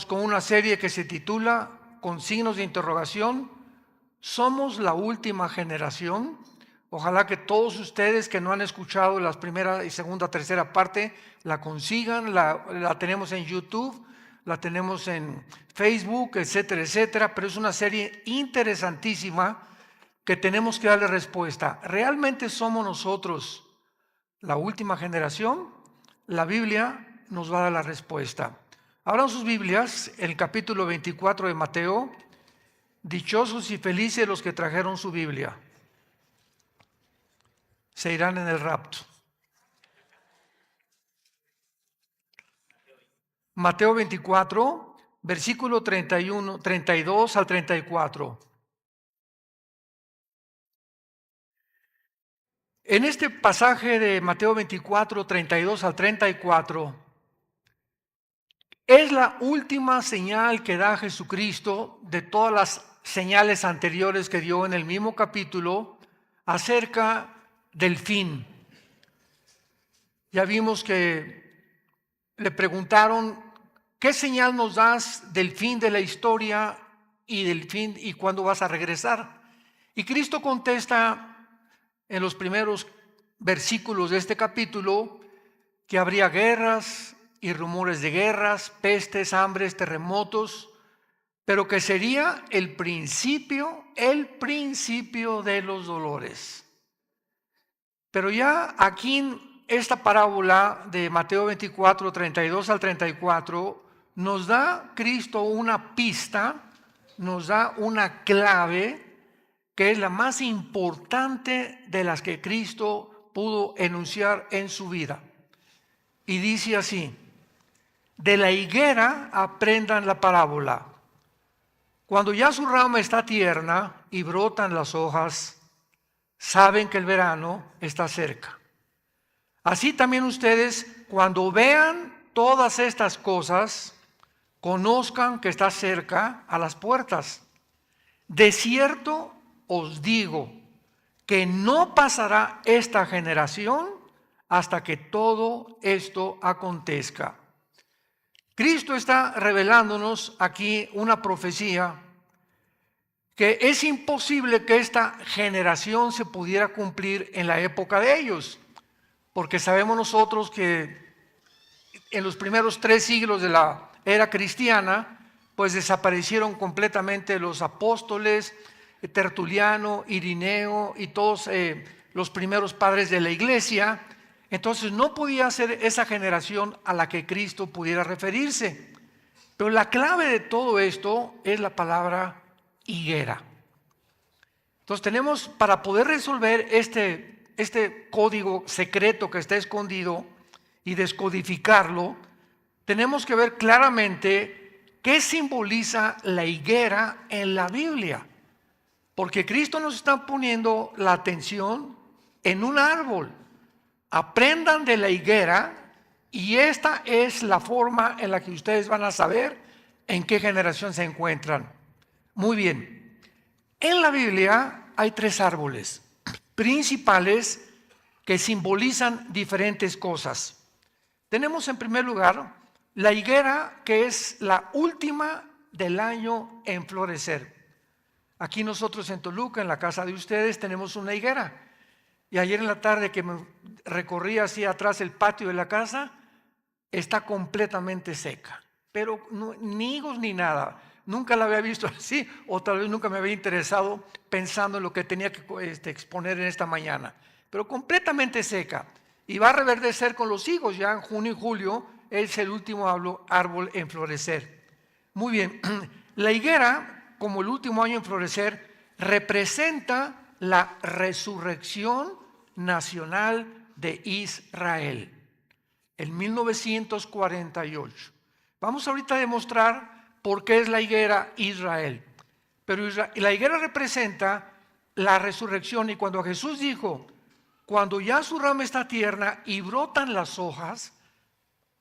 Con una serie que se titula con signos de interrogación, ¿somos la última generación? Ojalá que todos ustedes que no han escuchado las primera y segunda, tercera parte, la consigan, la tenemos en YouTube, la tenemos en Facebook, etcétera, etcétera, pero es una serie interesantísima que tenemos que darle respuesta. ¿Realmente somos nosotros la última generación? La Biblia nos va a dar la respuesta. Abran sus Biblias, el capítulo 24 de Mateo. Dichosos y felices los que trajeron su Biblia. Se irán en el rapto. Mateo 24, versículo 32 al 34. En este pasaje de Mateo 24, 32 al 34, es la última señal que da Jesucristo de todas las señales anteriores que dio en el mismo capítulo acerca del fin. Ya vimos que le preguntaron, ¿qué señal nos das del fin de la historia y del fin y cuándo vas a regresar? Y Cristo contesta en los primeros versículos de este capítulo que habría guerras y rumores de guerras, pestes, hambres, terremotos, pero que sería el principio de los dolores. Pero ya aquí en esta parábola de Mateo 24, 32 al 34, nos da Cristo una pista, nos da una clave, que es la más importante de las que Cristo pudo enunciar en su vida. Y dice así: de la higuera aprendan la parábola. Cuando ya su rama está tierna y brotan las hojas, saben que el verano está cerca. Así también ustedes, cuando vean todas estas cosas, conozcan que está cerca a las puertas. De cierto os digo que no pasará esta generación hasta que todo esto acontezca. Cristo está revelándonos aquí una profecía que es imposible que esta generación se pudiera cumplir en la época de ellos, porque sabemos nosotros que en los primeros 3 siglos de la era cristiana, pues desaparecieron completamente los apóstoles, Tertuliano, Irineo y todos los primeros padres de la iglesia. Entonces no podía ser esa generación a la que Cristo pudiera referirse. Pero la clave de todo esto es la palabra higuera. Entonces tenemos, para poder resolver este código secreto que está escondido y descodificarlo, tenemos que ver claramente qué simboliza la higuera en la Biblia. Porque Cristo nos está poniendo la atención en un árbol. Aprendan de la higuera, y esta es la forma en la que ustedes van a saber en qué generación se encuentran. Muy bien, en la Biblia hay 3 árboles principales que simbolizan diferentes cosas. Tenemos en primer lugar la higuera, que es la última del año en florecer. Aquí nosotros en Toluca, en la casa de ustedes, tenemos una higuera. Y ayer en la tarde que me recorrí hacia atrás el patio de la casa, está completamente seca. Pero no, ni higos ni nada. Nunca la había visto así, o tal vez nunca me había interesado pensando en lo que tenía que exponer en esta mañana. Pero completamente seca. Y va a reverdecer con los higos. Ya en junio y julio es el último árbol en florecer. Muy bien, la higuera, como el último año en florecer, representa la resurrección nacional de Israel en 1948. Vamos ahorita a demostrar por qué es la higuera Israel. Pero la higuera representa la resurrección, y cuando Jesús dijo, cuando ya su rama está tierna y brotan las hojas,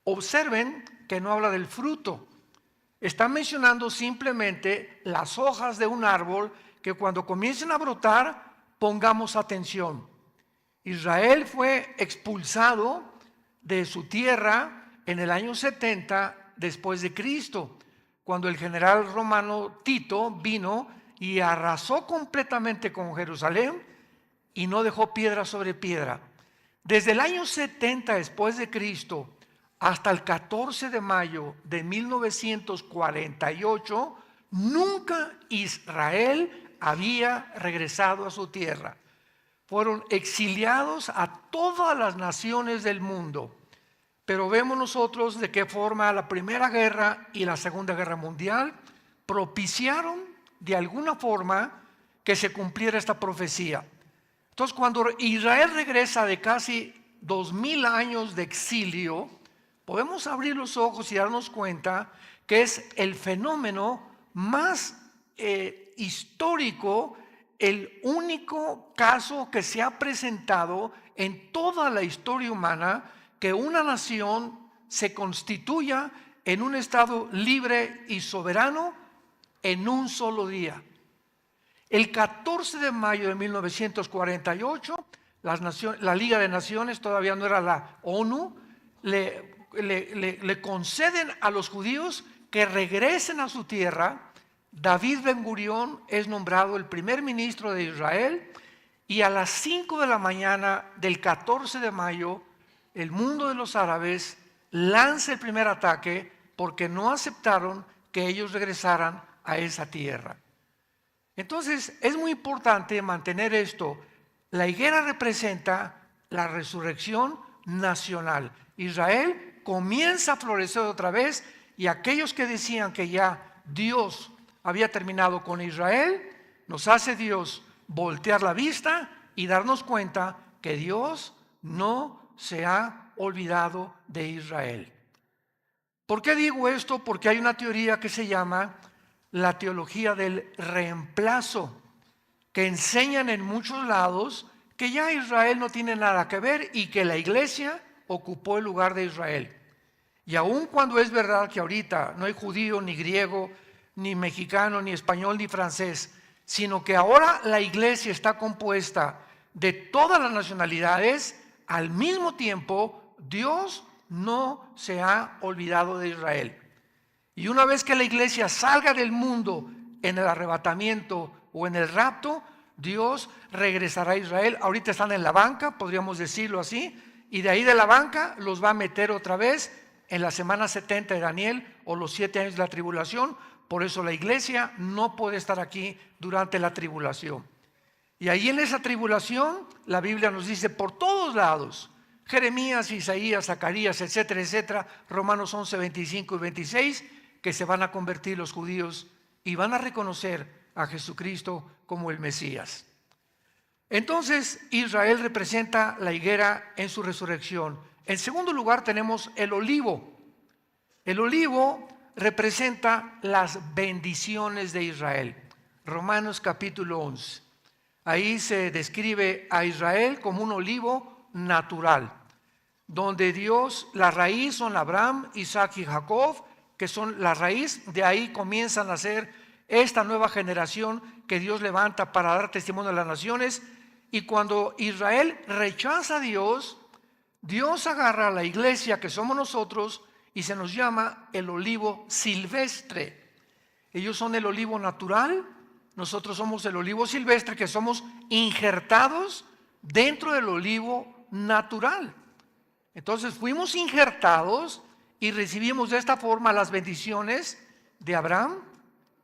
observen que no habla del fruto. Está mencionando simplemente las hojas de un árbol que cuando comiencen a brotar, pongamos atención. Israel fue expulsado de su tierra en el año 70 después de Cristo, cuando el general romano Tito vino y arrasó completamente con Jerusalén y no dejó piedra sobre piedra. Desde el año 70 después de Cristo hasta el 14 de mayo de 1948, nunca Israel había regresado a su tierra. Fueron exiliados a todas las naciones del mundo. Pero vemos nosotros de qué forma la Primera Guerra y la Segunda Guerra Mundial propiciaron de alguna forma que se cumpliera esta profecía. Entonces, cuando Israel regresa de casi 2000 años de exilio, podemos abrir los ojos y darnos cuenta que es el fenómeno más histórico, el único caso que se ha presentado en toda la historia humana, que una nación se constituya en un estado libre y soberano en un solo día. El 14 de mayo de 1948, la Liga de Naciones, todavía no era la ONU, le conceden a los judíos que regresen a su tierra. David Ben-Gurión es nombrado el primer ministro de Israel y a las 5 de la mañana del 14 de mayo, el mundo de los árabes lanza el primer ataque porque no aceptaron que ellos regresaran a esa tierra. Entonces es muy importante mantener esto. La higuera representa la resurrección nacional. Israel comienza a florecer otra vez y aquellos que decían que ya Dios había terminado con Israel, nos hace Dios voltear la vista y darnos cuenta que Dios no se ha olvidado de Israel. ¿Por qué digo esto? Porque hay una teoría que se llama la teología del reemplazo, que enseñan en muchos lados que ya Israel no tiene nada que ver y que la iglesia ocupó el lugar de Israel. Y aun cuando es verdad que ahorita no hay judío, ni griego, ni mexicano, ni español, ni francés, sino que ahora la iglesia está compuesta de todas las nacionalidades, al mismo tiempo Dios no se ha olvidado de Israel. Y una vez que la iglesia salga del mundo en el arrebatamiento o en el rapto, Dios regresará a Israel. Ahorita están en la banca, podríamos decirlo así, y de ahí de la banca los va a meter otra vez en la semana 70 de Daniel o los 7 años de la tribulación. Por eso la iglesia no puede estar aquí durante la tribulación. Y ahí en esa tribulación, la Biblia nos dice por todos lados, Jeremías, Isaías, Zacarías, etcétera, etcétera, Romanos 11, 25 y 26, que se van a convertir los judíos y van a reconocer a Jesucristo como el Mesías. Entonces, Israel representa la higuera en su resurrección. En segundo lugar tenemos el olivo. El olivo representa las bendiciones de Israel. Romanos capítulo 11. Ahí se describe a Israel como un olivo natural, donde Dios, la raíz son Abraham, Isaac y Jacob, que son la raíz. De ahí comienzan a ser esta nueva generación que Dios levanta para dar testimonio a las naciones. Y cuando Israel rechaza a Dios, Dios agarra a la iglesia que somos nosotros y se nos llama el olivo silvestre. Ellos son el olivo natural, nosotros somos el olivo silvestre, que somos injertados dentro del olivo natural. Entonces fuimos injertados y recibimos de esta forma las bendiciones de Abraham,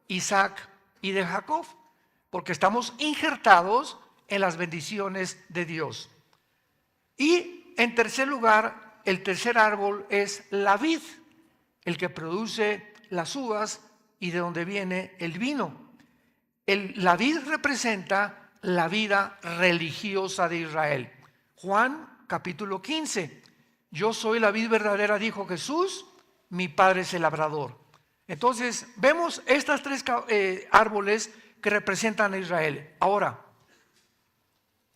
Isaac y de Jacob, porque estamos injertados en las bendiciones de Dios. Y en tercer lugar, el tercer árbol es la vid, el que produce las uvas y de donde viene el vino. La vid representa la vida religiosa de Israel. Juan capítulo 15. Yo soy la vid verdadera, dijo Jesús, mi Padre es el labrador. Entonces vemos estas tres árboles que representan a Israel. Ahora,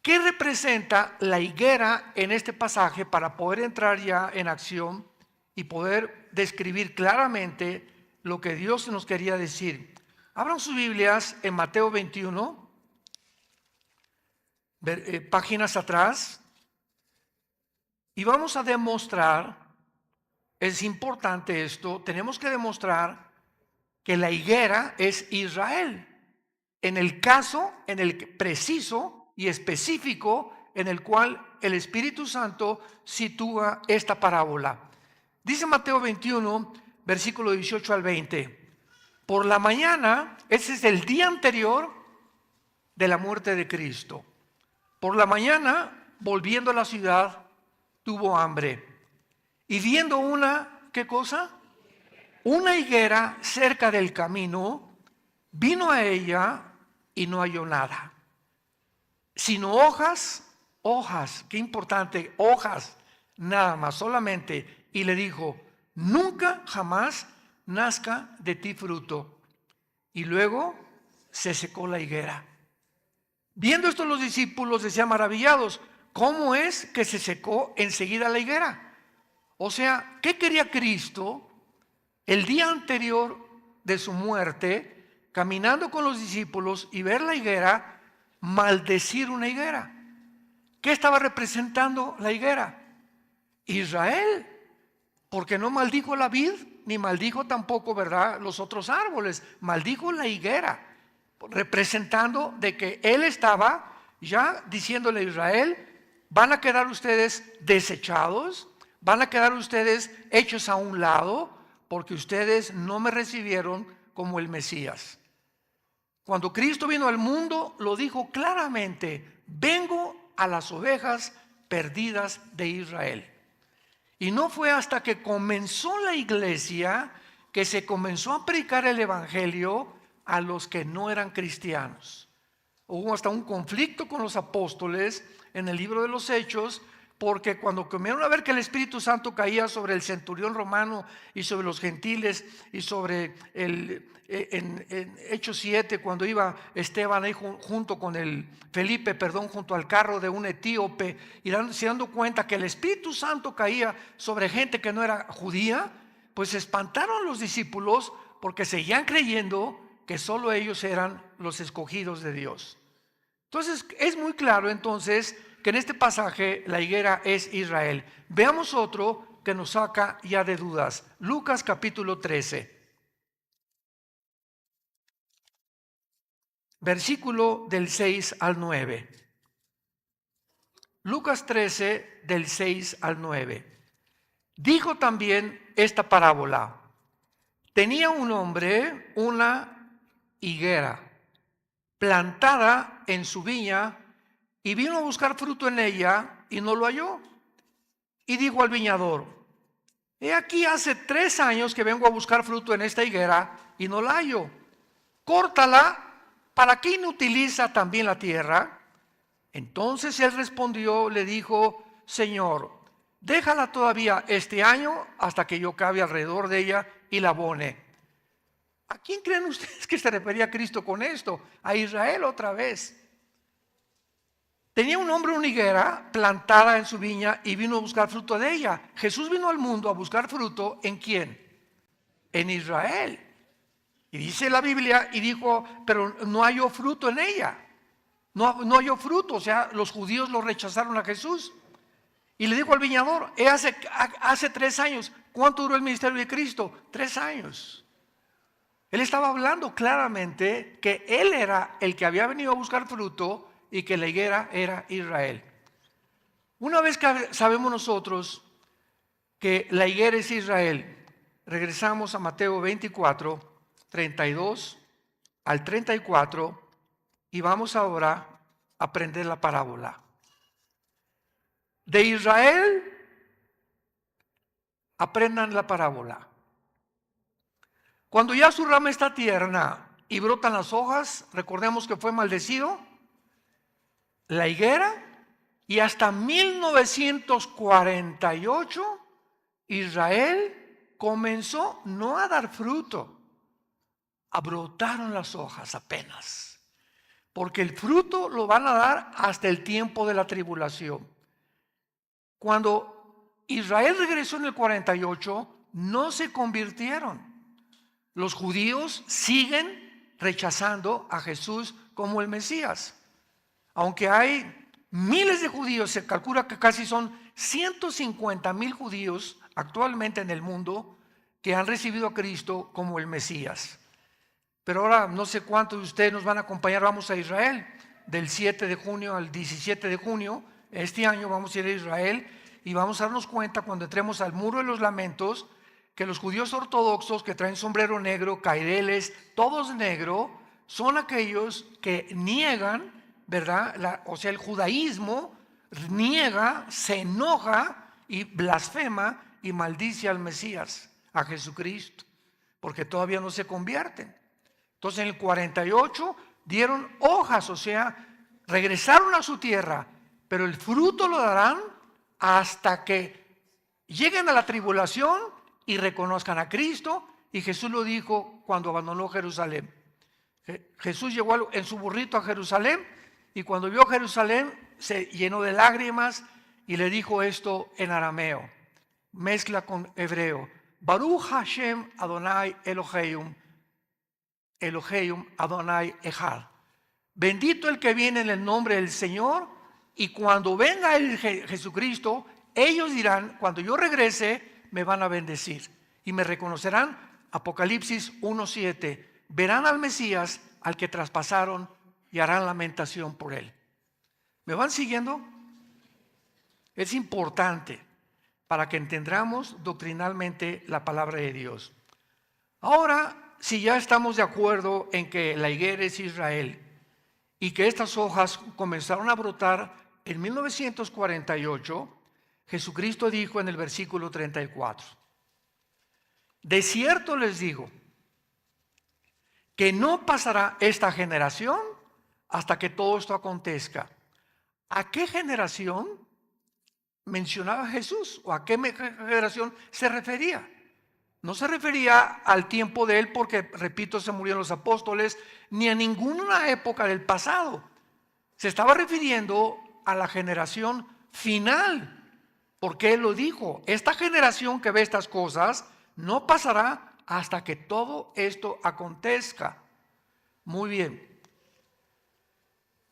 ¿qué representa la higuera en este pasaje para poder entrar ya en acción y poder describir claramente lo que Dios nos quería decir? Abran sus Biblias en Mateo 21, páginas atrás, Y vamos a demostrar, es importante esto, tenemos que demostrar que la higuera es Israel. En el caso, en el preciso y específico en el cual el Espíritu Santo sitúa esta parábola. Dice Mateo 21, versículo 18 al 20. Por la mañana, ese es el día anterior de la muerte de Cristo. Por la mañana, volviendo a la ciudad, tuvo hambre. Y viendo ¿qué cosa? Una higuera cerca del camino, vino a ella y no halló nada, sino hojas, qué importante, hojas, nada más, solamente. Y le dijo: nunca jamás nazca de ti fruto. Y luego se secó la higuera. Viendo esto, los discípulos decían maravillados: ¿cómo es que se secó enseguida la higuera? O sea, ¿qué quería Cristo el día anterior de su muerte, caminando con los discípulos y ver la higuera, maldecir una higuera? ¿Qué estaba representando la higuera? Israel, porque no maldijo la vid, ni maldijo tampoco, ¿verdad?, los otros árboles, maldijo la higuera, representando de que él estaba ya diciéndole a Israel: van a quedar ustedes desechados, van a quedar ustedes hechos a un lado, porque ustedes no me recibieron como el Mesías. Cuando Cristo vino al mundo, lo dijo claramente: vengo a las ovejas perdidas de Israel. Y no fue hasta que comenzó la iglesia que se comenzó a predicar el evangelio a los que no eran cristianos. Hubo hasta un conflicto con los apóstoles en el libro de los Hechos, porque cuando comenzaron a ver que el Espíritu Santo caía sobre el centurión romano y sobre los gentiles y sobre en Hechos 7, cuando iba Esteban ahí junto con Felipe, junto al carro de un etíope, y se dando cuenta que el Espíritu Santo caía sobre gente que no era judía, pues se espantaron los discípulos, porque seguían creyendo que solo ellos eran los escogidos de Dios. Entonces es muy claro entonces que en este pasaje la higuera es Israel. Veamos otro que nos saca ya de dudas. Lucas capítulo 13. Versículo del 6 al 9. Lucas 13 del 6 al 9. Dijo también esta parábola: tenía un hombre una higuera plantada en su viña, y vino a buscar fruto en ella y no lo halló. Y dijo al viñador: he aquí hace 3 años que vengo a buscar fruto en esta higuera y no la hallo. Córtala, ¿para qué inutiliza también la tierra? Entonces él respondió, le dijo: Señor, déjala todavía este año hasta que yo cabe alrededor de ella y la abone. ¿A quién creen ustedes que se refería Cristo con esto? A Israel otra vez. Tenía un hombre una higuera plantada en su viña y vino a buscar fruto de ella. Jesús vino al mundo a buscar fruto, ¿en quién? En Israel. Y dice la Biblia, y dijo: pero no halló fruto en ella. No halló fruto, o sea, los judíos lo rechazaron a Jesús. Y le dijo al viñador: hace 3 años. ¿Cuánto duró el ministerio de Cristo? 3 años. Él estaba hablando claramente que él era el que había venido a buscar fruto y que la higuera era Israel. Una vez que sabemos nosotros que la higuera es Israel, regresamos a Mateo 24, 32 al 34 y vamos ahora a aprender la parábola. De Israel, aprendan la parábola. Cuando ya su rama está tierna y brotan las hojas, recordemos que fue maldecido la higuera, y hasta 1948 Israel comenzó no a dar fruto, brotaron las hojas apenas, porque el fruto lo van a dar hasta el tiempo de la tribulación. Cuando Israel regresó en el 48, no se convirtieron. Los judíos siguen rechazando a Jesús como el Mesías. Aunque hay miles de judíos, se calcula que casi son 150,000 judíos actualmente en el mundo que han recibido a Cristo como el Mesías. Pero ahora no sé cuántos de ustedes nos van a acompañar, vamos a Israel, del 7 de junio al 17 de junio, este año vamos a ir a Israel y vamos a darnos cuenta cuando entremos al Muro de los Lamentos, que los judíos ortodoxos que traen sombrero negro, caireles, todos negro, son aquellos que niegan, ¿verdad? O sea, el judaísmo niega, se enoja y blasfema y maldice al Mesías, a Jesucristo, porque todavía no se convierten. Entonces en el 48 dieron hojas, o sea, regresaron a su tierra, pero el fruto lo darán hasta que lleguen a la tribulación y reconozcan a Cristo. Y Jesús lo dijo cuando abandonó Jerusalén. Jesús llegó en su burrito a Jerusalén y cuando vio Jerusalén se llenó de lágrimas y le dijo esto en arameo, mezcla con hebreo: Baruch Hashem Adonai Elohim Adonai Echad. Bendito el que viene en el nombre del Señor. Y cuando venga el Jesucristo, ellos dirán, cuando yo regrese, me van a bendecir y me reconocerán. Apocalipsis 1:7. Verán al Mesías, al que traspasaron, y harán lamentación por él. ¿Me van siguiendo? Es importante para que entendamos doctrinalmente la palabra de Dios. Ahora, si ya estamos de acuerdo en que la higuera es Israel y que estas hojas comenzaron a brotar en 1948, Jesucristo dijo en el versículo 34, de cierto les digo que no pasará esta generación hasta que todo esto acontezca. ¿A qué generación mencionaba Jesús? ¿O a qué generación se refería? No se refería al tiempo de él porque, repito, se murieron los apóstoles, ni a ninguna época del pasado. Se estaba refiriendo a la generación final, porque él lo dijo, esta generación que ve estas cosas no pasará hasta que todo esto acontezca. Muy bien.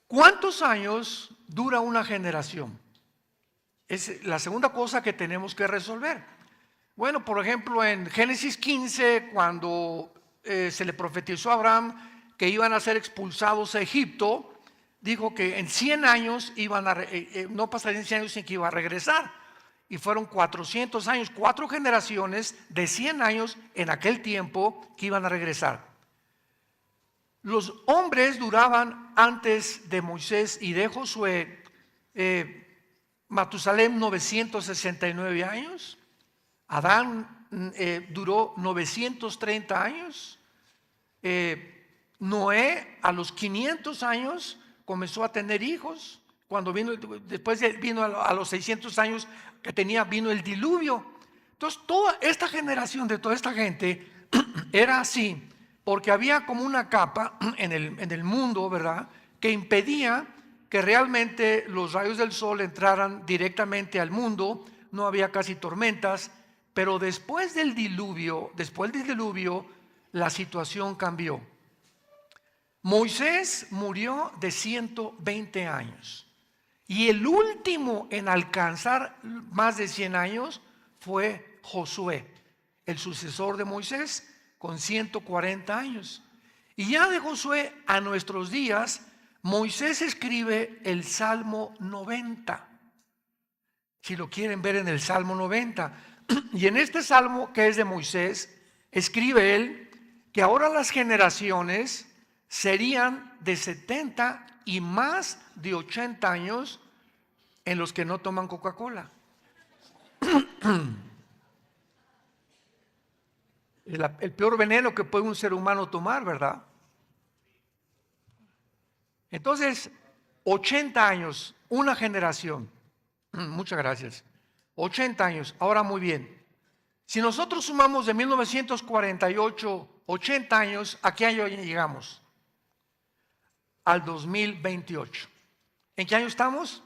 ¿Cuántos años dura una generación? Es la segunda cosa que tenemos que resolver. Bueno, por ejemplo, en Génesis 15, cuando se le profetizó a Abraham que iban a ser expulsados a Egipto, dijo que en 100 años no pasarían 100 años sin que iba a regresar. Y fueron 400 años, 4 generaciones de 100 años en aquel tiempo que iban a regresar. Los hombres duraban antes de Moisés y de Josué, Matusalem 969 años, Adán duró 930 años, Noé a los 500 años comenzó a tener hijos, cuando después vino a los 600 años que vino el diluvio. Entonces toda esta generación de toda esta gente era así, porque había como una capa en el mundo, ¿verdad?, que impedía que realmente los rayos del sol entraran directamente al mundo. No había casi tormentas, pero después del diluvio, la situación cambió. Moisés murió de 120 años y el último en alcanzar más de 100 años fue Josué, el sucesor de Moisés, con 140 años. Y ya de Josué a nuestros días, Moisés escribe el Salmo 90. Si lo quieren ver en el Salmo 90. Y en este Salmo, que es de Moisés, escribe él que ahora las generaciones serían de 70 y más de 80 años en los que no toman Coca-Cola. El peor veneno que puede un ser humano tomar, ¿verdad? Entonces, 80 años, una generación. Muchas gracias. 80 años. Ahora muy bien. Si nosotros sumamos de 1948, 80 años, ¿a qué año llegamos? Al 2028. ¿En qué año estamos?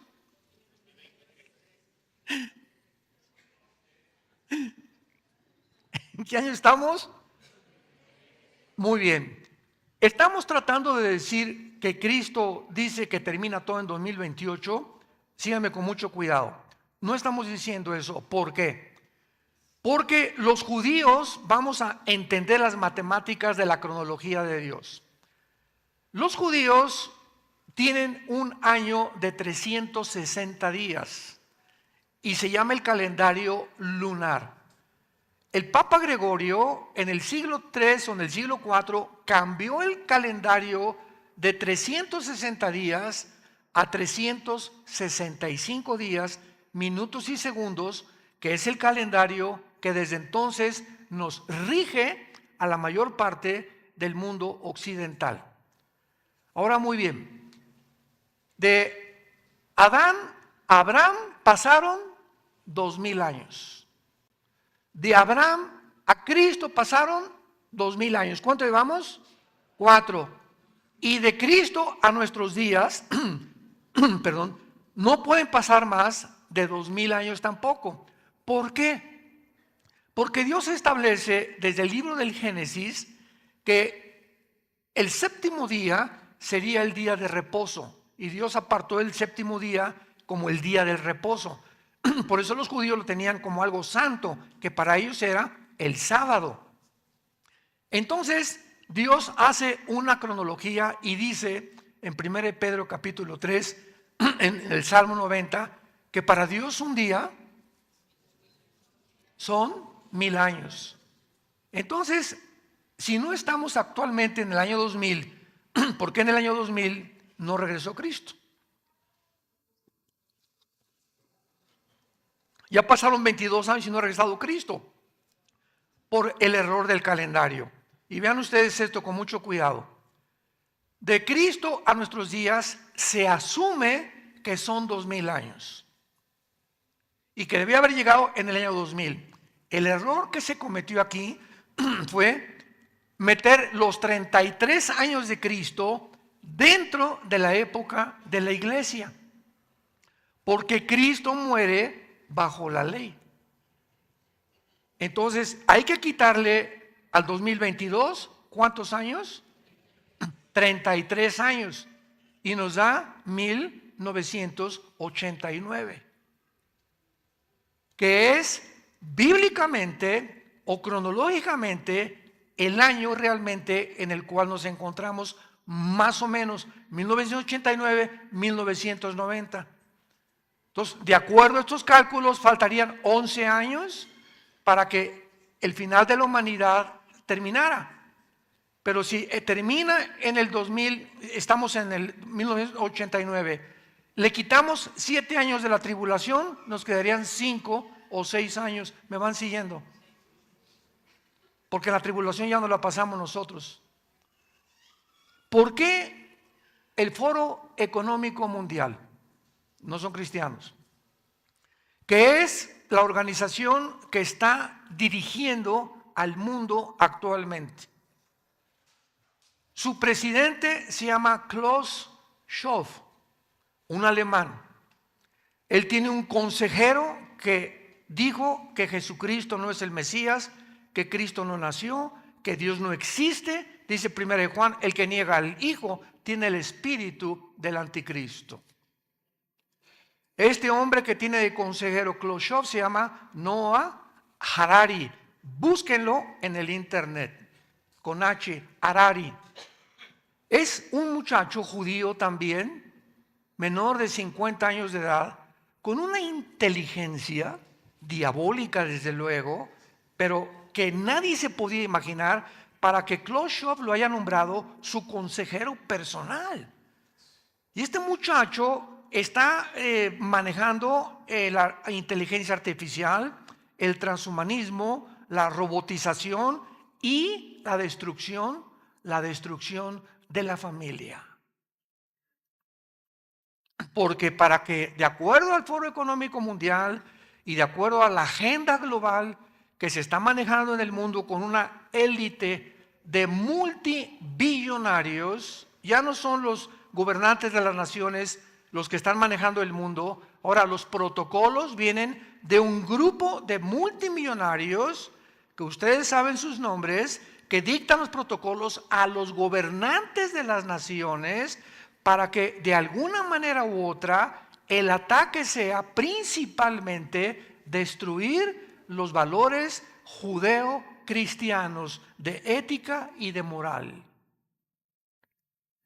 ¿En qué año estamos? Muy bien. Estamos tratando de decir que Cristo dice que termina todo en 2028, Síganme con mucho cuidado. No estamos diciendo eso. ¿Por qué? Porque los judíos vamos a entender las matemáticas de la cronología de Dios. Los judíos tienen un año de 360 días y se llama el calendario lunar. El Papa Gregorio en el siglo III o en el siglo IV cambió el calendario de 360 días a 365 días, minutos y segundos, que es el calendario que desde entonces nos rige a la mayor parte del mundo occidental. Ahora muy bien, de Adán a Abraham pasaron 2000 años. De Abraham a Cristo pasaron 2000 años. ¿Cuánto llevamos? 4. Y de Cristo a nuestros días, perdón, no pueden pasar más de 2000 años tampoco. ¿Por qué? Porque Dios establece desde el libro del Génesis que el séptimo día sería el día de reposo. Y Dios apartó el séptimo día como el día del reposo. Por eso los judíos lo tenían como algo santo, que para ellos era el sábado. Entonces Dios hace una cronología y dice en 1 Pedro capítulo 3, en el Salmo 90, que para Dios un día son 1000 años. Entonces, si no estamos actualmente en el año 2000, ¿por qué en el año 2000 no regresó Cristo? Ya pasaron 22 años y no ha regresado Cristo por el error del calendario. Y vean ustedes esto con mucho cuidado. De Cristo a nuestros días se asume que son 2000 años y que debía haber llegado en el año 2000. El error que se cometió aquí fue meter los 33 años de Cristo dentro de la época de la iglesia, porque Cristo muere bajo la ley. Entonces hay que quitarle al 2022, ¿cuántos años? 33 años, y nos da 1989, que es bíblicamente o cronológicamente el año realmente en el cual nos encontramos, más o menos 1989, 1990. Entonces, de acuerdo a estos cálculos, faltarían 11 años para que el final de la humanidad terminara. Pero si termina en el 2000, estamos en el 1989, le quitamos 7 años de la tribulación, nos quedarían 5 o 6 años. ¿Me van siguiendo? Porque la tribulación ya no la pasamos nosotros. ¿Por qué el Foro Económico Mundial? No son cristianos, que es la organización que está dirigiendo al mundo actualmente. Su presidente se llama Klaus Schwab, un alemán. Él tiene un consejero que dijo que Jesucristo no es el Mesías, que Cristo no nació, que Dios no existe. Dice 1 Juan, el que niega al Hijo tiene el espíritu del anticristo. Este hombre que tiene de consejero Klaus Schwab se llama Noah Harari. Búsquenlo en el internet, con H, Harari. Es un muchacho judío también, menor de 50 años de edad, con una inteligencia diabólica desde luego, pero que nadie se podía imaginar para que Klaus Schwab lo haya nombrado su consejero personal. Y este muchacho está manejando la inteligencia artificial, el transhumanismo, la robotización y la destrucción de la familia. Porque para que, de acuerdo al Foro Económico Mundial y de acuerdo a la agenda global que se está manejando en el mundo con una élite de multibillonarios, ya no son los gobernantes de las naciones los que están manejando el mundo. Ahora los protocolos vienen de un grupo de multimillonarios que ustedes saben sus nombres, que dictan los protocolos a los gobernantes de las naciones para que de alguna manera u otra el ataque sea principalmente destruir los valores judeo-cristianos de ética y de moral.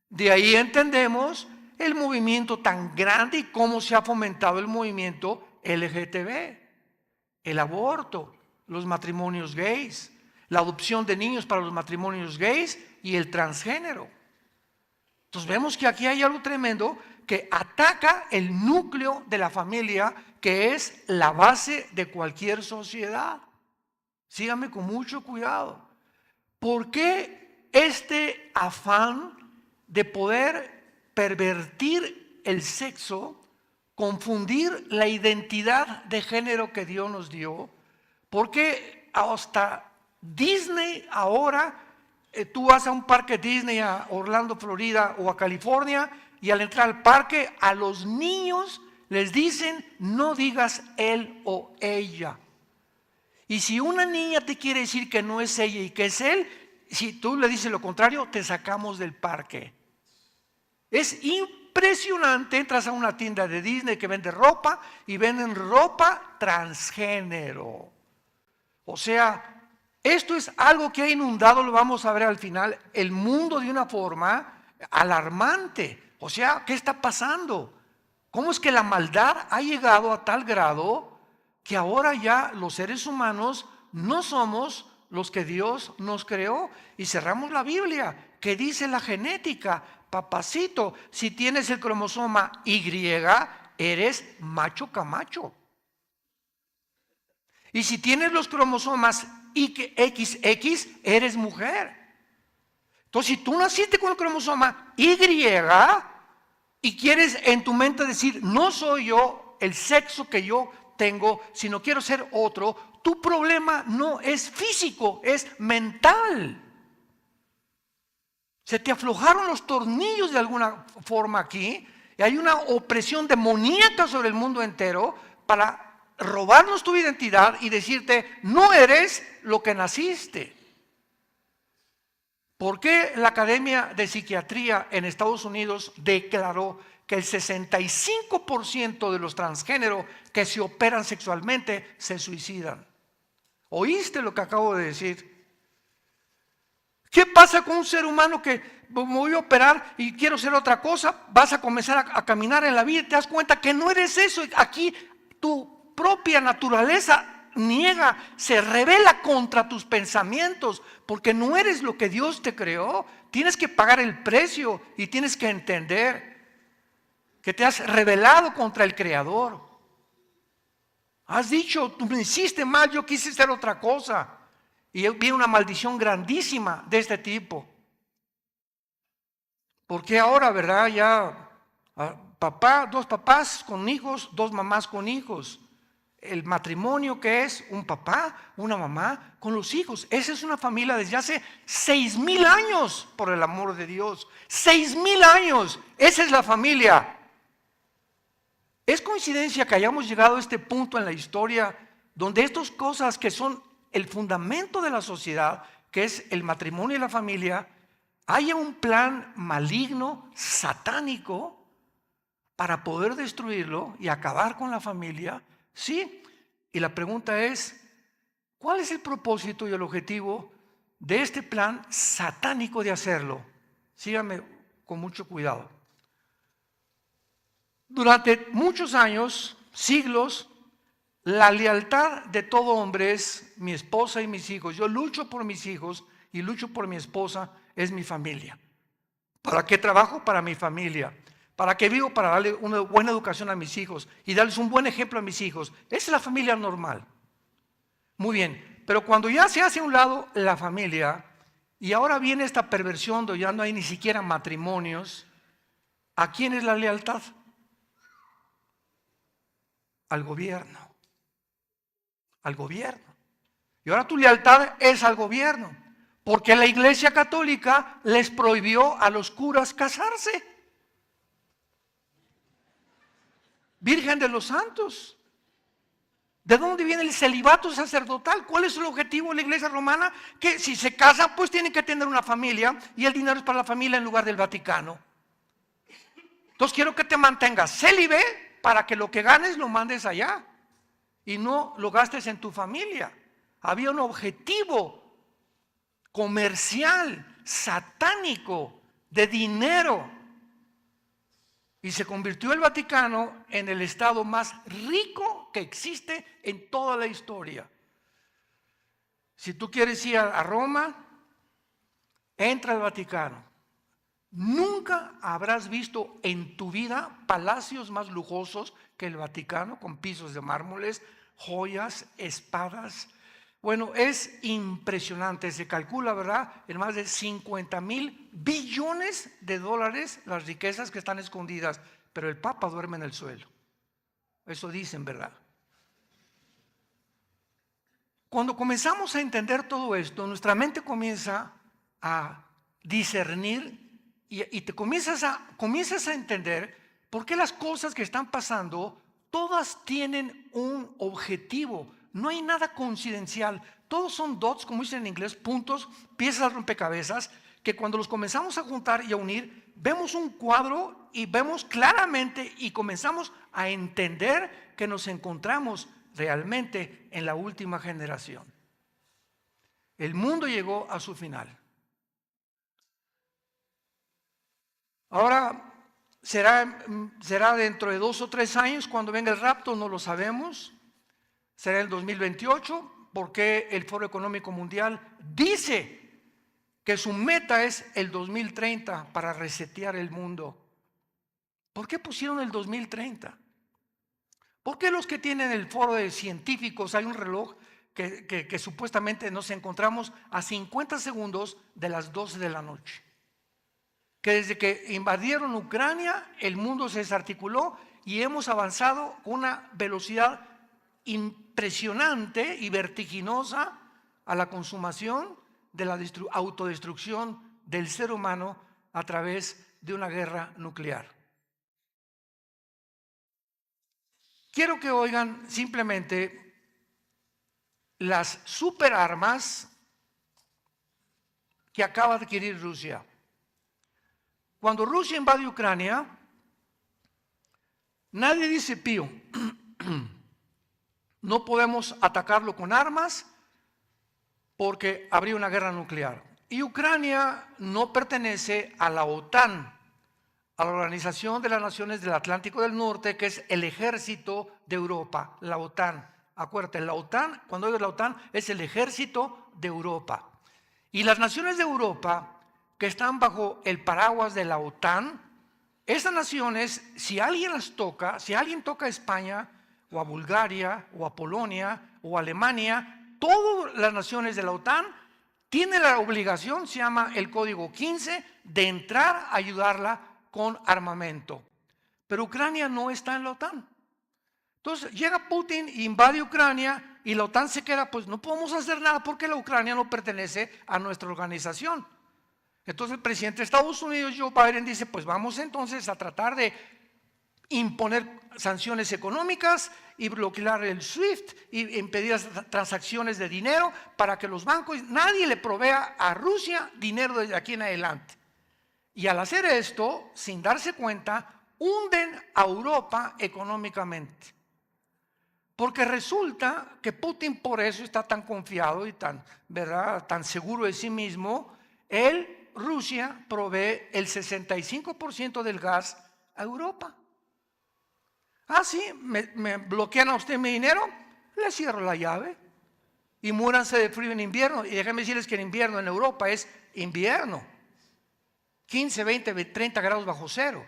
De ahí entendemos el movimiento tan grande y cómo se ha fomentado el movimiento LGTB, el aborto, los matrimonios gays, la adopción de niños para los matrimonios gays y el transgénero. Entonces vemos que aquí hay algo tremendo que ataca el núcleo de la familia, que es la base de cualquier sociedad. Síganme con mucho cuidado. ¿Por qué este afán de poder pervertir el sexo, confundir la identidad de género que Dios nos dio? Porque hasta Disney ahora, tú vas a un parque Disney a Orlando, Florida o a California, y al entrar al parque a los niños les dicen no digas él o ella. Y si una niña te quiere decir que no es ella y que es él, si tú le dices lo contrario, te sacamos del parque. Es impresionante. Entras a una tienda de Disney que vende ropa y venden ropa transgénero. O sea, esto es algo que ha inundado, lo vamos a ver al final, el mundo de una forma alarmante. O sea, ¿qué está pasando? ¿Cómo es que la maldad ha llegado a tal grado que ahora ya los seres humanos no somos los que Dios nos creó? Y cerramos la Biblia, que dice la genética: papacito, si tienes el cromosoma Y, eres macho camacho. Y si tienes los cromosomas XX, eres mujer. Entonces, si tú naciste con el cromosoma Y y quieres en tu mente decir, no soy yo el sexo que yo tengo, sino quiero ser otro, tu problema no es físico, es mental. Se te aflojaron los tornillos de alguna forma aquí, y hay una opresión demoníaca sobre el mundo entero para robarnos tu identidad y decirte, no eres lo que naciste. ¿Por qué la Academia de Psiquiatría en Estados Unidos declaró que el 65% de los transgéneros que se operan sexualmente se suicidan? ¿Oíste lo que acabo de decir? ¿Qué pasa con un ser humano que me voy a operar y quiero ser otra cosa? Vas a comenzar a caminar en la vida y te das cuenta que no eres eso. Aquí tu propia naturaleza niega, se rebela contra tus pensamientos, porque no eres lo que Dios te creó. Tienes que pagar el precio y tienes que entender que te has rebelado contra el Creador. Has dicho, tú me hiciste mal, yo quise ser otra cosa. Y viene una maldición grandísima de este tipo. Porque ahora, ¿verdad? Ya dos papás con hijos, dos mamás con hijos. El matrimonio que es un papá, una mamá con los hijos. Esa es una familia desde hace 6,000 años, por el amor de Dios. 6,000 años. Esa es la familia. ¿Es coincidencia que hayamos llegado a este punto en la historia donde estas cosas que son el fundamento de la sociedad, que es el matrimonio y la familia, haya un plan maligno, satánico, para poder destruirlo y acabar con la familia? Sí, y la pregunta es, ¿cuál es el propósito y el objetivo de este plan satánico de hacerlo? Síganme con mucho cuidado. Durante muchos años, siglos, la lealtad de todo hombre es mi esposa y mis hijos. Yo lucho por mis hijos y lucho por mi esposa, es mi familia. ¿Para qué trabajo? Para mi familia. ¿Para qué vivo? Para darle una buena educación a mis hijos y darles un buen ejemplo a mis hijos. Esa es la familia normal. Muy bien, pero cuando ya se hace a un lado la familia y ahora viene esta perversión donde ya no hay ni siquiera matrimonios, ¿a quién es la lealtad? Al gobierno. Al gobierno. Y ahora tu lealtad es al gobierno, porque la Iglesia Católica les prohibió a los curas casarse. Virgen de los Santos. ¿De dónde viene el celibato sacerdotal? ¿Cuál es el objetivo de la Iglesia Romana? Que si se casan, pues tienen que tener una familia y el dinero es para la familia en lugar del Vaticano. Entonces quiero que te mantengas célibe para que lo que ganes lo mandes allá y no lo gastes en tu familia. Había un objetivo comercial, satánico, de dinero. Y se convirtió el Vaticano en el estado más rico que existe en toda la historia. Si tú quieres ir a Roma, entra al Vaticano. Nunca habrás visto en tu vida palacios más lujosos que el Vaticano, con pisos de mármoles, joyas, espadas. Bueno, es impresionante, se calcula, ¿verdad?, en más de 50,000 billones de dólares las riquezas que están escondidas, pero el Papa duerme en el suelo. Eso dicen, ¿verdad? Cuando comenzamos a entender todo esto, nuestra mente comienza a discernir y te comienzas a entender por qué las cosas que están pasando, todas tienen un objetivo. No hay nada coincidencial. Todos son dots, como dicen en inglés, puntos, piezas de rompecabezas, que cuando los comenzamos a juntar y a unir, vemos un cuadro y vemos claramente y comenzamos a entender que nos encontramos realmente en la última generación. El mundo llegó a su final. Ahora será dentro de 2 o 3 años cuando venga el rapto, no lo sabemos. Será el 2028, porque el Foro Económico Mundial dice que su meta es el 2030 para resetear el mundo. ¿Por qué pusieron el 2030? ¿Por qué los que tienen el foro de científicos hay un reloj que supuestamente nos encontramos a 50 segundos de las 12 de la noche? Que desde que invadieron Ucrania, el mundo se desarticuló y hemos avanzado con una velocidad impresionante y vertiginosa a la consumación de la autodestrucción del ser humano a través de una guerra nuclear. Quiero que oigan simplemente las superarmas que acaba de adquirir Rusia. Cuando Rusia invade Ucrania, nadie dice pío. No podemos atacarlo con armas porque habría una guerra nuclear. Y Ucrania no pertenece a la OTAN, a la Organización de las Naciones del Atlántico del Norte, que es el ejército de Europa, la OTAN. Acuérdate, la OTAN, cuando digo la OTAN, es el ejército de Europa. Y las naciones de Europa que están bajo el paraguas de la OTAN, esas naciones, si alguien las toca, si alguien toca a España, o a Bulgaria, o a Polonia, o a Alemania, todas las naciones de la OTAN tienen la obligación, se llama el Código 15, de entrar a ayudarla con armamento. Pero Ucrania no está en la OTAN. Entonces llega Putin, invade Ucrania y la OTAN se queda, pues no podemos hacer nada porque la Ucrania no pertenece a nuestra organización. Entonces el presidente de Estados Unidos, Joe Biden, dice, pues vamos entonces a tratar de imponer sanciones económicas y bloquear el SWIFT y impedir las transacciones de dinero para que los bancos, nadie le provea a Rusia dinero desde aquí en adelante. Y al hacer esto, sin darse cuenta, hunden a Europa económicamente. Porque resulta que Putin por eso está tan confiado y tan, ¿verdad?, tan seguro de sí mismo. Rusia provee el 65% del gas a Europa. Ah, sí, me bloquean a usted mi dinero, le cierro la llave y muéranse de frío en invierno. Y déjenme decirles que en invierno en Europa es invierno, 15, 20, 30 grados bajo cero.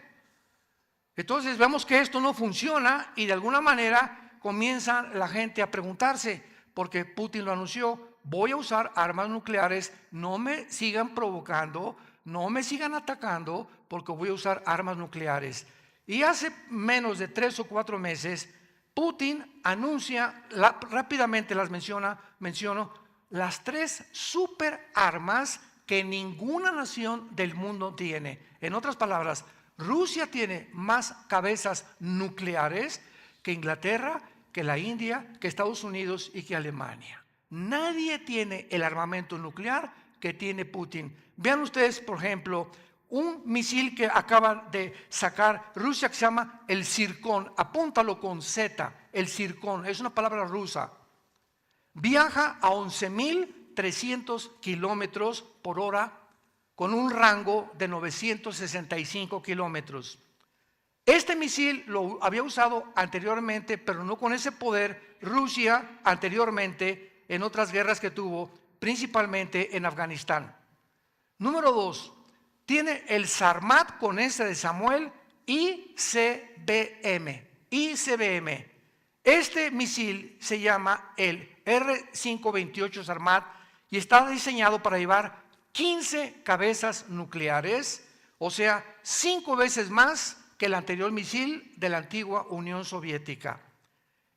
Entonces vemos que esto no funciona y de alguna manera comienza la gente a preguntarse, porque Putin lo anunció: voy a usar armas nucleares, no me sigan provocando, no me sigan atacando, porque voy a usar armas nucleares. Y hace menos de 3 o 4 meses, Putin anuncia, rápidamente las menciono, las 3 superarmas que ninguna nación del mundo tiene. En otras palabras, Rusia tiene más cabezas nucleares que Inglaterra, que la India, que Estados Unidos y que Alemania. Nadie tiene el armamento nuclear que tiene Putin. Vean ustedes, por ejemplo, un misil que acaba de sacar Rusia que se llama el Zircon. Apúntalo con Z, el Zircon, es una palabra rusa. Viaja a 11.300 kilómetros por hora con un rango de 965 kilómetros. Este misil lo había usado anteriormente, pero no con ese poder, Rusia anteriormente en otras guerras que tuvo, principalmente en Afganistán. Número 2, tiene el Sarmat con S de Samuel ICBM. Este misil se llama el R-528 Sarmat y está diseñado para llevar 15 cabezas nucleares, o sea, 5 veces más que el anterior misil de la antigua Unión Soviética.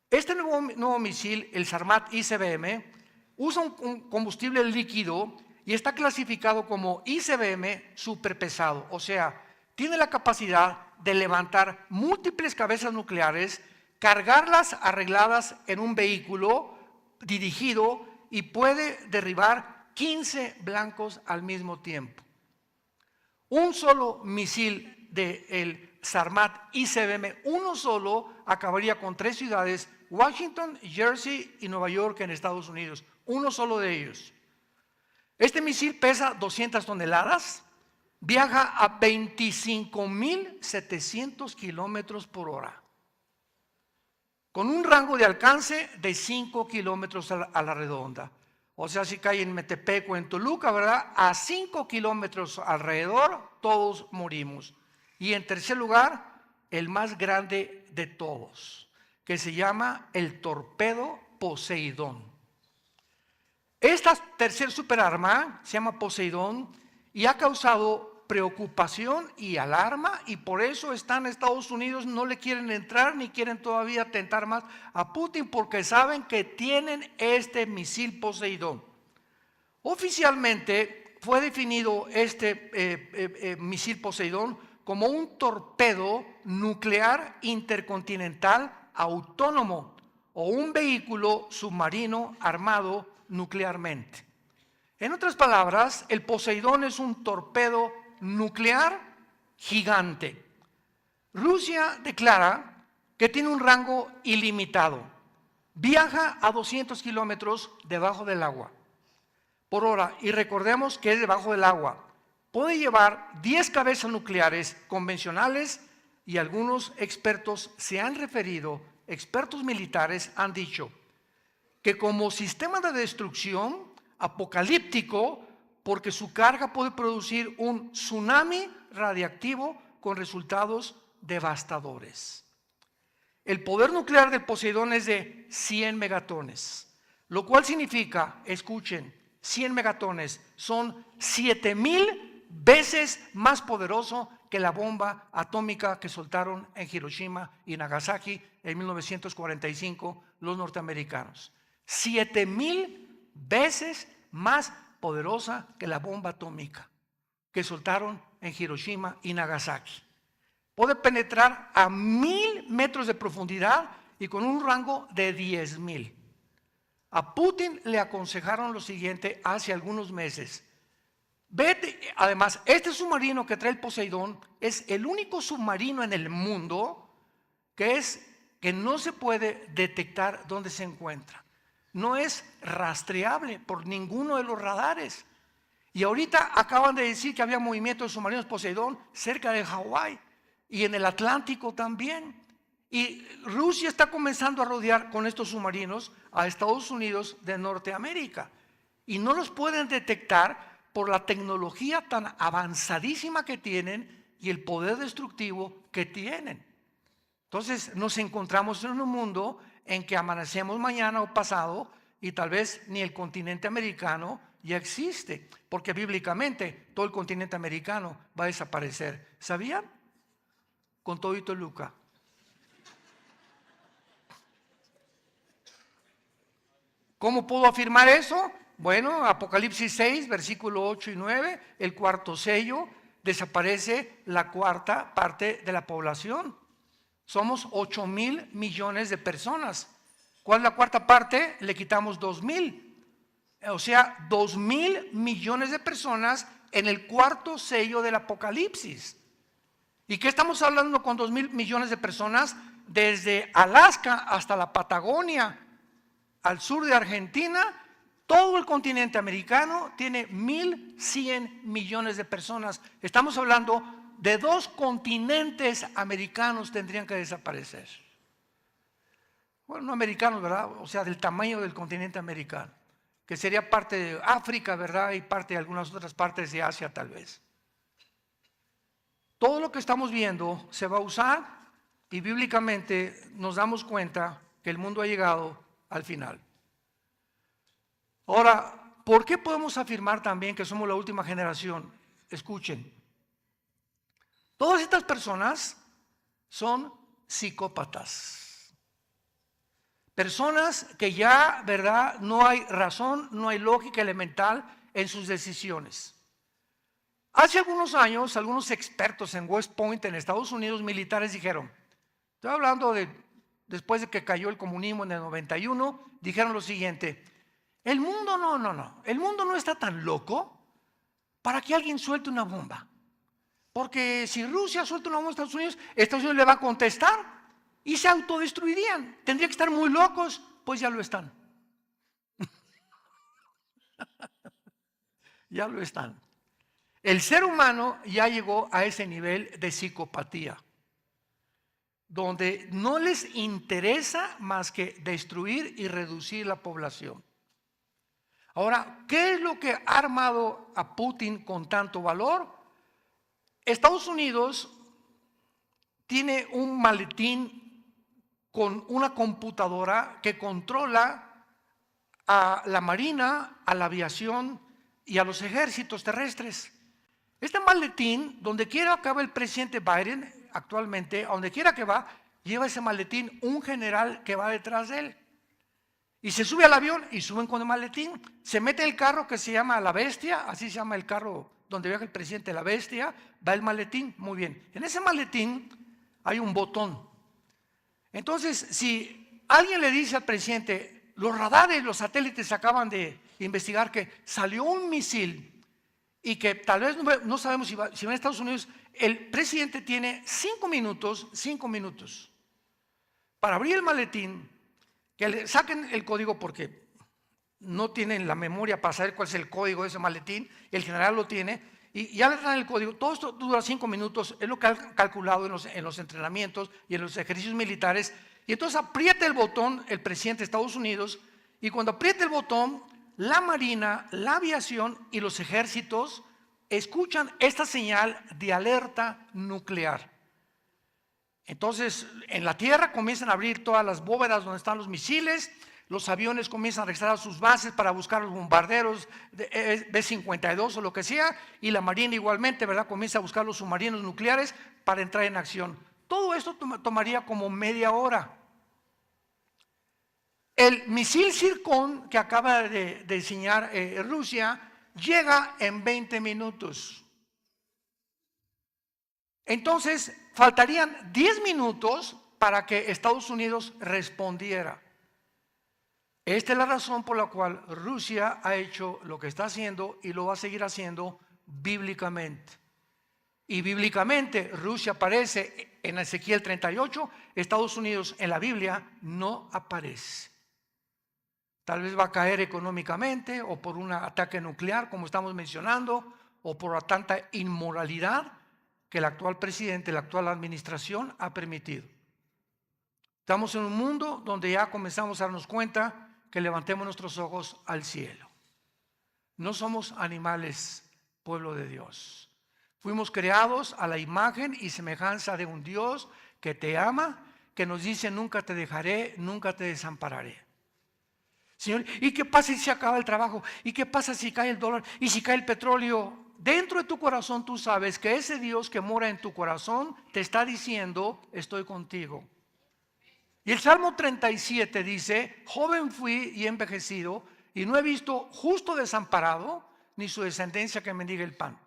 Este nuevo misil, el Sarmat ICBM, usa un combustible líquido y está clasificado como ICBM superpesado, o sea, tiene la capacidad de levantar múltiples cabezas nucleares, cargarlas arregladas en un vehículo dirigido y puede derribar 15 blancos al mismo tiempo. Un solo misil del Sarmat ICBM, uno solo, acabaría con 3 ciudades, Washington, Jersey y Nueva York en Estados Unidos, uno solo de ellos. Este misil pesa 200 toneladas, viaja a 25.700 kilómetros por hora, con un rango de alcance de 5 kilómetros a la redonda. O sea, si cae en Metepec o en Toluca, ¿verdad? A 5 kilómetros alrededor, todos morimos. Y en tercer lugar, el más grande de todos, que se llama el torpedo Poseidón. Esta tercer superarma se llama Poseidón y ha causado preocupación y alarma, y por eso están en Estados Unidos, no le quieren entrar ni quieren todavía tentar más a Putin, porque saben que tienen este misil Poseidón. Oficialmente fue definido este misil Poseidón como un torpedo nuclear intercontinental autónomo o un vehículo submarino armado nuclearmente. En otras palabras, el Poseidón es un torpedo nuclear gigante. Rusia declara que tiene un rango ilimitado. Viaja a 200 kilómetros debajo del agua por hora, y recordemos que es debajo del agua. Puede llevar 10 cabezas nucleares convencionales y algunos expertos se han referido, expertos militares han dicho que como sistema de destrucción apocalíptico, porque su carga puede producir un tsunami radiactivo con resultados devastadores. El poder nuclear del Poseidón es de 100 megatones, lo cual significa, escuchen, 100 megatones son 7,000 veces más poderoso que la bomba atómica que soltaron en Hiroshima y Nagasaki en 1945 los norteamericanos. 7,000 veces más poderosa que la bomba atómica que soltaron en Hiroshima y Nagasaki. Puede penetrar a 1,000 metros de profundidad y con un rango de 10,000. A Putin le aconsejaron lo siguiente hace algunos meses. Vete, además, este submarino que trae el Poseidón es el único submarino en el mundo que no se puede detectar dónde se encuentra. No es rastreable por ninguno de los radares. Y ahorita acaban de decir que había movimiento de submarinos Poseidón cerca de Hawái y en el Atlántico también. Y Rusia está comenzando a rodear con estos submarinos a Estados Unidos de Norteamérica. Y no los pueden detectar por la tecnología tan avanzadísima que tienen y el poder destructivo que tienen. Entonces nos encontramos en un mundo en que amanecemos mañana o pasado y tal vez ni el continente americano ya existe, porque bíblicamente todo el continente americano va a desaparecer. ¿Sabían? Con todo y Toluca. ¿Cómo puedo afirmar eso? Bueno, Apocalipsis 6, versículo 8 y 9, el cuarto sello, desaparece la cuarta parte de la población. Somos 8,000 millones de personas. ¿Cuál es la cuarta parte? Le quitamos 2,000. O sea, 2,000 millones de personas en el cuarto sello del Apocalipsis. ¿Y qué estamos hablando con 2.000 millones de personas? Desde Alaska hasta la Patagonia, al sur de Argentina, todo el continente americano tiene 1.100 millones de personas. Estamos hablando de 2 continentes americanos tendrían que desaparecer. Bueno, no americanos, ¿verdad? O sea, del tamaño del continente americano, que sería parte de África, ¿verdad? Y parte de algunas otras partes de Asia tal vez. Todo lo que estamos viendo se va a usar y bíblicamente nos damos cuenta que el mundo ha llegado al final. Ahora, ¿por qué podemos afirmar también que somos la última generación? Escuchen, todas estas personas son psicópatas. Personas que ya, ¿verdad? No hay razón, no hay lógica elemental en sus decisiones. Hace algunos años, algunos expertos en West Point, en Estados Unidos, militares dijeron, estoy hablando de después de que cayó el comunismo en el 91, dijeron lo siguiente, el mundo el mundo no está tan loco para que alguien suelte una bomba. Porque si Rusia suelta una bomba a Estados Unidos le va a contestar y se autodestruirían. Tendría que estar muy locos, pues ya lo están. Ya lo están. El ser humano ya llegó a ese nivel de psicopatía, donde no les interesa más que destruir y reducir la población. Ahora, ¿qué es lo que ha armado a Putin con tanto valor? Estados Unidos tiene un maletín con una computadora que controla a la marina, a la aviación y a los ejércitos terrestres. Este maletín, donde quiera que va el presidente Biden actualmente, a donde quiera que va, lleva ese maletín un general que va detrás de él. Y se sube al avión y suben con el maletín. Se mete en el carro que se llama La Bestia, así se llama el carro donde viaja el presidente, La Bestia, va el maletín, muy bien. En ese maletín hay un botón. Entonces, si alguien le dice al presidente, los radares, los satélites acaban de investigar que salió un misil y que tal vez no sabemos si va a Estados Unidos, el presidente tiene 5 minutos para abrir el maletín, que le saquen el código porque no tienen la memoria para saber cuál es el código de ese maletín, el general lo tiene, y ya le dan el código. Todo esto dura 5 minutos, es lo que han calculado en los entrenamientos y en los ejercicios militares, y entonces aprieta el botón el presidente de Estados Unidos, y cuando aprieta el botón, la marina, la aviación y los ejércitos escuchan esta señal de alerta nuclear. Entonces, en la tierra comienzan a abrir todas las bóvedas donde están los misiles, los aviones comienzan a regresar a sus bases para buscar los bombarderos de B-52 o lo que sea, y la marina igualmente, ¿verdad? Comienza a buscar los submarinos nucleares para entrar en acción. Todo esto tomaría como media hora. El misil Zircon que acaba de diseñar Rusia llega en 20 minutos. Entonces, faltarían 10 minutos para que Estados Unidos respondiera. Esta es la razón por la cual Rusia ha hecho lo que está haciendo y lo va a seguir haciendo bíblicamente. Y bíblicamente Rusia aparece en Ezequiel 38, Estados Unidos en la Biblia no aparece. Tal vez va a caer económicamente o por un ataque nuclear, como estamos mencionando, o por tanta inmoralidad que el actual presidente, la actual administración ha permitido. Estamos en un mundo donde ya comenzamos a darnos cuenta que levantemos nuestros ojos al cielo. No somos animales, pueblo de Dios. Fuimos creados a la imagen y semejanza de un Dios que te ama, que nos dice nunca te dejaré, nunca te desampararé. Señor, ¿y qué pasa si se acaba el trabajo? ¿Y qué pasa si cae el dólar? ¿Y si cae el petróleo? Dentro de tu corazón tú sabes que ese Dios que mora en tu corazón te está diciendo, estoy contigo. Y el Salmo 37 dice, joven fui y envejecido, y no he visto justo desamparado, ni su descendencia que mendigue el pan.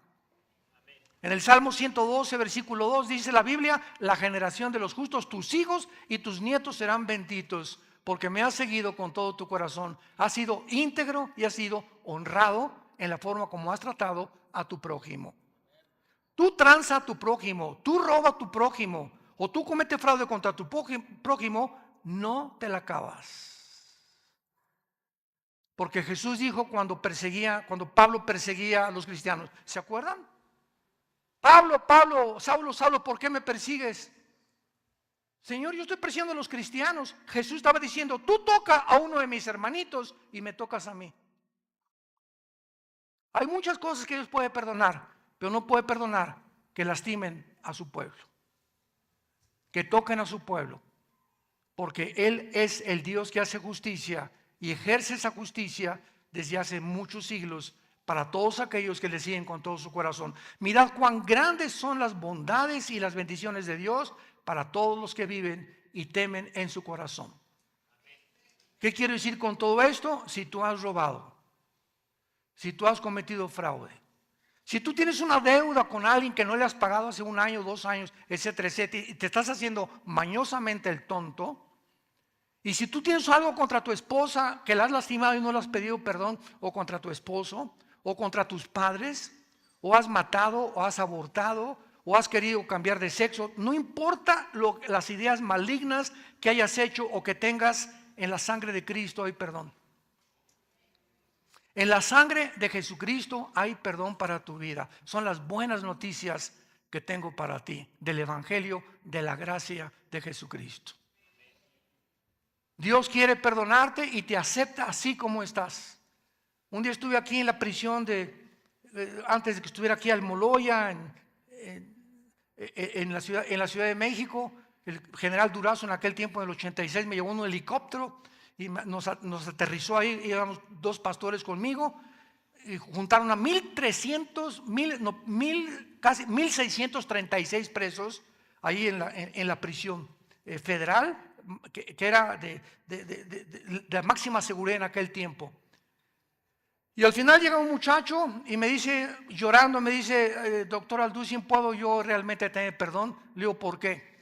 En el Salmo 112, versículo 2, dice la Biblia, la generación de los justos, tus hijos y tus nietos serán benditos, porque me has seguido con todo tu corazón. Has sido íntegro y has sido honrado en la forma como has tratado a tu prójimo. Tú tranza a tu prójimo, tú roba a tu prójimo, o tú cometes fraude contra tu prójimo, no te la acabas. Porque Jesús dijo cuando Pablo perseguía a los cristianos, ¿se acuerdan? Pablo, Saulo, ¿por qué me persigues? Señor, yo estoy persiguiendo a los cristianos. Jesús estaba diciendo, tú toca a uno de mis hermanitos y me tocas a mí. Hay muchas cosas que Dios puede perdonar, pero no puede perdonar que lastimen a su pueblo, que toquen a su pueblo, porque Él es el Dios que hace justicia y ejerce esa justicia desde hace muchos siglos para todos aquellos que le siguen con todo su corazón. Mirad cuán grandes son las bondades y las bendiciones de Dios para todos los que viven y temen en su corazón. ¿Qué quiero decir con todo esto? Si tú has robado, si tú has cometido fraude, si tú tienes una deuda con alguien que no le has pagado hace 1 año, 2 años, etcétera, etcétera, y te estás haciendo mañosamente el tonto, y si tú tienes algo contra tu esposa que la has lastimado y no le has pedido perdón, o contra tu esposo, o contra tus padres, o has matado, o has abortado, o has querido cambiar de sexo, no importa las ideas malignas que hayas hecho o que tengas, en la sangre de Cristo hay perdón. En la sangre de Jesucristo hay perdón para tu vida. Son las buenas noticias que tengo para ti del Evangelio de la gracia de Jesucristo. Dios quiere perdonarte y te acepta así como estás. Un día estuve aquí en la prisión antes de que estuviera aquí Almoloya, en la Ciudad de México. El general Durazo en aquel tiempo, en el 86, me llevó en un helicóptero y nos aterrizó ahí. Íbamos 2 pastores conmigo y juntaron a 1,636 presos ahí en la prisión federal, que era de máxima seguridad en aquel tiempo. Y al final llega un muchacho y me dice, llorando, me dice, doctor Alducin, ¿puedo yo realmente tener perdón? Le digo, ¿por qué?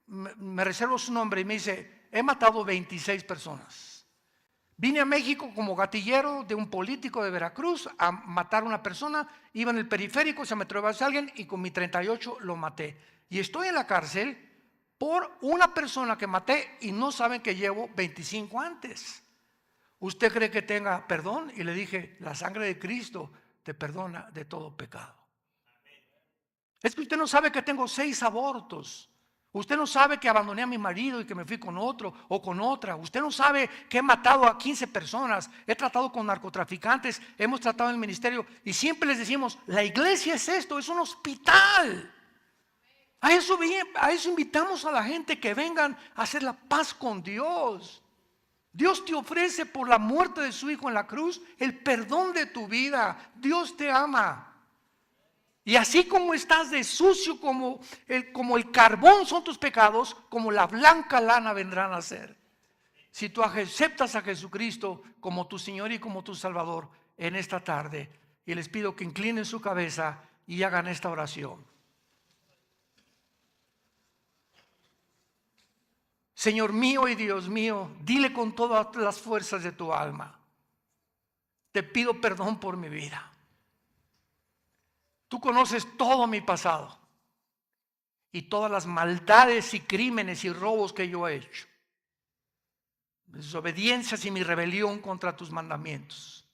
Me reservo su nombre y me dice, he matado 26 personas. Vine a México como gatillero de un político de Veracruz a matar a una persona, iba en el periférico, se me atravesó alguien y con mi 38 lo maté. Y estoy en la cárcel por una persona que maté y no saben que llevo 25 antes. ¿Usted cree que tenga perdón? Y le dije, la sangre de Cristo te perdona de todo pecado. Es que usted no sabe que tengo 6 abortos. Usted no sabe que abandoné a mi marido y que me fui con otro o con otra. Usted no sabe que he matado a 15 personas. He tratado con narcotraficantes. Hemos tratado en el ministerio. Y siempre les decimos, la iglesia es esto, es un hospital. A eso invitamos a la gente, que vengan a hacer la paz con Dios. Dios te ofrece por la muerte de su Hijo en la cruz el perdón de tu vida. Dios te ama. Y así como estás de sucio como el carbón son tus pecados, como la blanca lana vendrán a ser. Si tú aceptas a Jesucristo como tu Señor y como tu Salvador en esta tarde, y les pido que inclinen su cabeza y hagan esta oración. Señor mío y Dios mío, dile con todas las fuerzas de tu alma, te pido perdón por mi vida. Tú conoces todo mi pasado y todas las maldades y crímenes y robos que yo he hecho, desobediencias y mi rebelión contra tus mandamientos.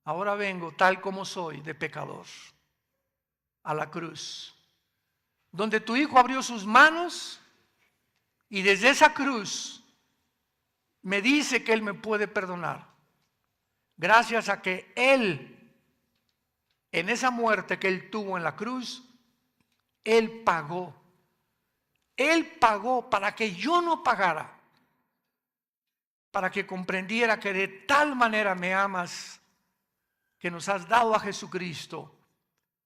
Ahora vengo tal como soy, de pecador, a la cruz, donde tu Hijo abrió sus manos. Y desde esa cruz me dice que Él me puede perdonar. Gracias a que Él, en esa muerte que Él tuvo en la cruz, Él pagó. Él pagó para que yo no pagara. Para que comprendiera que de tal manera me amas, que nos has dado a Jesucristo,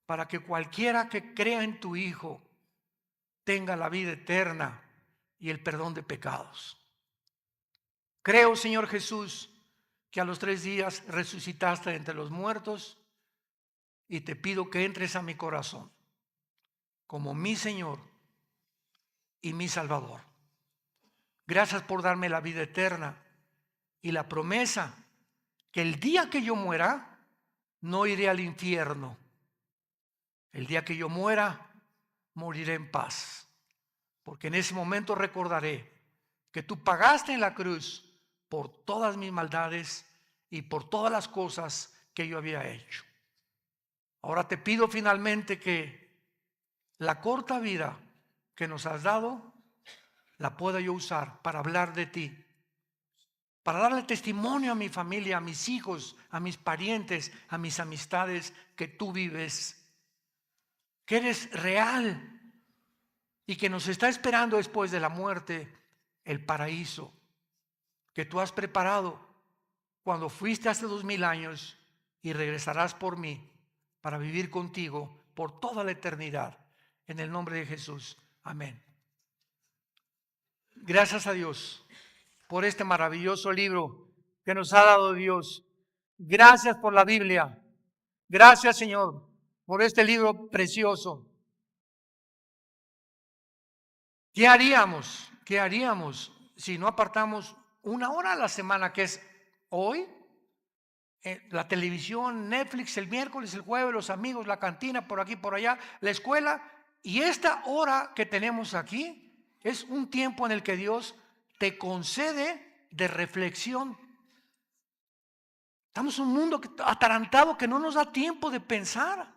para que cualquiera que crea en tu Hijo tenga la vida eterna y el perdón de pecados. Creo, Señor Jesús, que a los 3 días resucitaste de entre los muertos, y te pido que entres a mi corazón como mi Señor y mi Salvador. Gracias por darme la vida eterna y la promesa que el día que yo muera no iré al infierno, El día que yo muera, moriré en paz, porque en ese momento recordaré que tú pagaste en la cruz por todas mis maldades y por todas las cosas que yo había hecho. Ahora te pido finalmente que la corta vida que nos has dado la pueda yo usar para hablar de ti, para darle testimonio a mi familia, a mis hijos, a mis parientes, a mis amistades, que tú vives, que eres real y que nos está esperando después de la muerte el paraíso que tú has preparado cuando fuiste hace 2000 años y regresarás por mí para vivir contigo por toda la eternidad. En el nombre de Jesús. Amén. Gracias a Dios por este maravilloso libro que nos ha dado Dios. Gracias por la Biblia. Gracias, Señor, por este libro precioso. ¿Qué haríamos? ¿Qué haríamos si no apartamos una hora a la semana, que es hoy? La televisión, Netflix, el miércoles, el jueves, los amigos, la cantina, por aquí, por allá, la escuela. Y esta hora que tenemos aquí es un tiempo en el que Dios te concede de reflexión. Estamos en un mundo atarantado que no nos da tiempo de pensar.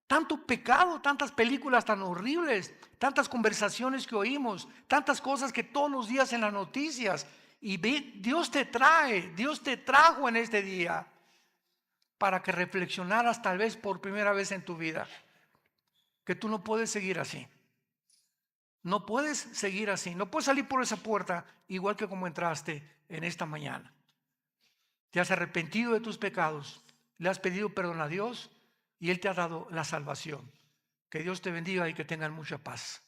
Tanto pecado, tantas películas tan horribles, tantas conversaciones que oímos, tantas cosas que todos los días en las noticias. Y Dios te trajo en este día para que reflexionaras tal vez por primera vez en tu vida que tú no puedes seguir así. No puedes seguir así. No puedes salir por esa puerta igual que como entraste en esta mañana. Te has arrepentido de tus pecados, le has pedido perdón a Dios y Él te ha dado la salvación. Que Dios te bendiga y que tengan mucha paz.